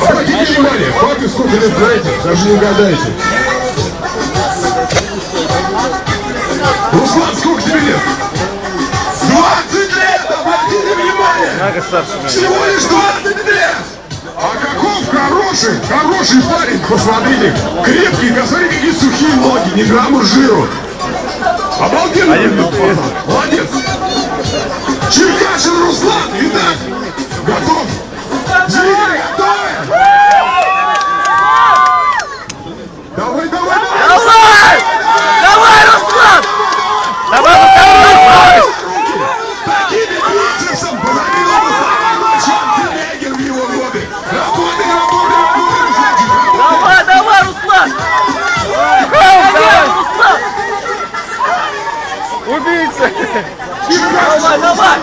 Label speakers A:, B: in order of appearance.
A: Обратите внимание, папе сколько лет знаете? Даже не угадаете. Руслан, сколько тебе лет? 20 лет! Обратите внимание! Всего лишь 20 лет! А каков хороший парень, посмотрите, крепкий, посмотрите, какие сухие ноги, ни грамма жиру. Обалденно, пацан, молодец. Черкашин Руслан, итак, готов? Зрители готовы? Давай,
B: Руслан! Давай!
A: Такими бицепсом позади Руслан Телегин в его годы. Работай,
B: Давай, Руслан! Руслан! Убийца! Давай!